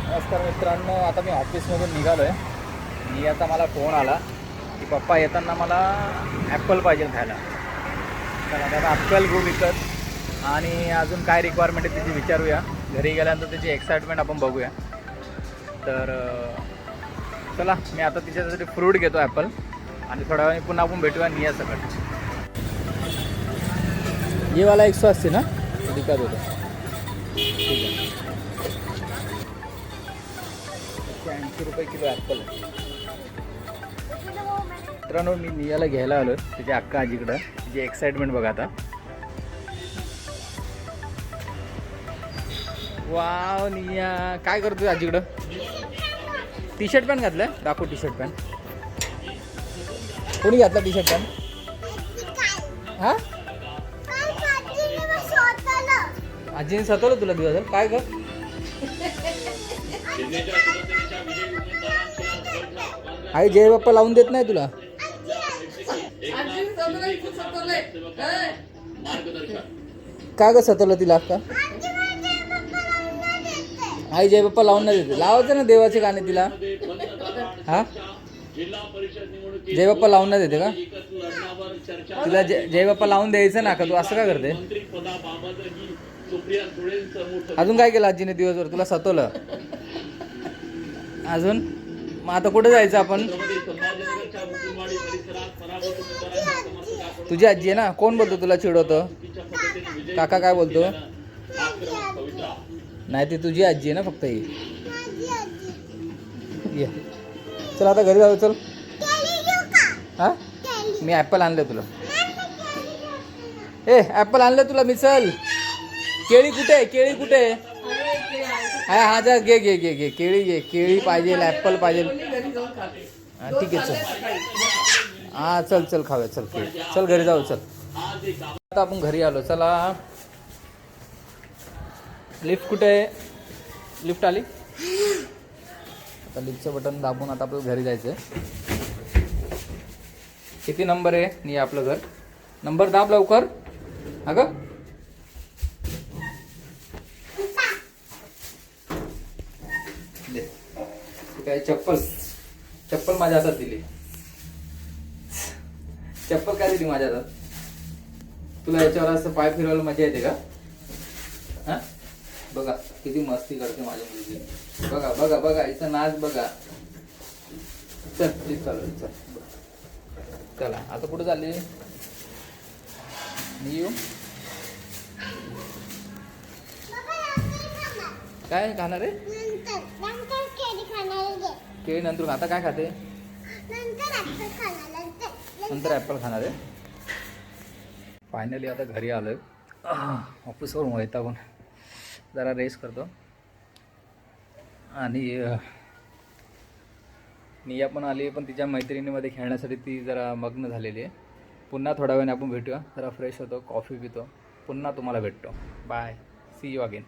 नमस्कार मित्रांनो, आता मी ऑफिसमधून निघालो आहे. मी आता मला फोन आला की पप्पा येताना मला ॲपल पाहिजे खायला. चला आता ॲपल घेऊ विकत आणि अजून काय रिक्वायरमेंट आहे त्याची विचारूया. घरी गेल्यानंतर त्याची एक्साइटमेंट आपण बघूया. तर चला मी आता तिच्यासाठी फ्रूट घेतो ॲपल आणि थोड्या वेळाने पुन्हा आपण भेटूया निया सकट. ये वाला 180 ना दिक्कत होतं. ठीक आहे, 80 रुपये किलो ॲपल आहे. मित्रांनो मी नियाला घ्यायला आलो त्याच्या अक्का आजीकडं. तिची एक्साइटमेंट बघा आता. वाव निया काय करतोय आजीकडं? टी शर्ट पॅन्ट घातलं दाखव. टी शर्ट पॅन्ट कोणी घातला? टी शर्ट पॅन्ट हां आजीने सतवलं तुला दिवस काय कर? आई जय बाप्पा लावून देत नाही तुला. काय ग सतवलं तिला का? आई जय बाप्पा लावून नाही देते. लावायचं ना देवाचे गाणे तिला. हा जय बाप्पा लावून नाही देते का तिला? जय बाप्पा लावून द्यायचं ना का? तू असं काय करते? अजून काय केलं आजीने दिवसभर? तुला सतवलं अजून? मग आता कुठे जायचं आपण? तुझी आजी आहे ना. कोण बोलतो तुला चिडवतं? काका काय बोलतो? नाही ती तुझी आजी आहे ना फक्त. ही ये चल आता घरी जाऊ. चल हा मी ॲपल आणलं तुला. ए ॲपल आणलं तुला मी. चल केळी कुठे? केळी कुठे? हा हा जा घे घे घे घे केळी घे. केळी पाहिजे, ॲपल पाहिजे. ठीक आहे चल. हा चल चल खाऊया. चल केळी. चल घरी जाऊ. चल आता आपण घरी आलो. चला लिफ्ट कुठे आहे? लिफ्ट आली. आता लिफ्टचं बटन दाबून आता आपल्याला घरी जायचं आहे. किती नंबर आहे नाही आपलं घर? नंबर दाब लवकर. अगं काय चप्पल? चप्पल माझ्या हातात दिली. चप्पल काय दिली माझ्या हातात? तुला याच्यावर असं पाय फिरवायला मजा येते का? हा बघा किती मस्ती करते माझ्या मुलगी. बघा बघा बघा इथं नाच बघा. चल चालू चल. चला आता कुठे चालली? मी येऊ काय खाणार आहे? केळी नंतर. आता काय खाते? नंतर ॲपल खाणार आहे. फायनली आता घरी आलो आहे. ऑफिसवरून वैतागून जरा रेस्ट करतो. आणि निया पण आली पण तिच्या मैत्रिणीमध्ये खेळण्यासाठी ती जरा मग्न झालेली आहे. पुन्हा थोड्या वेळाने आपण भेटूया. जरा फ्रेश होतो, कॉफी पितो, पुन्हा तुम्हाला भेटतो. Bye, see you again.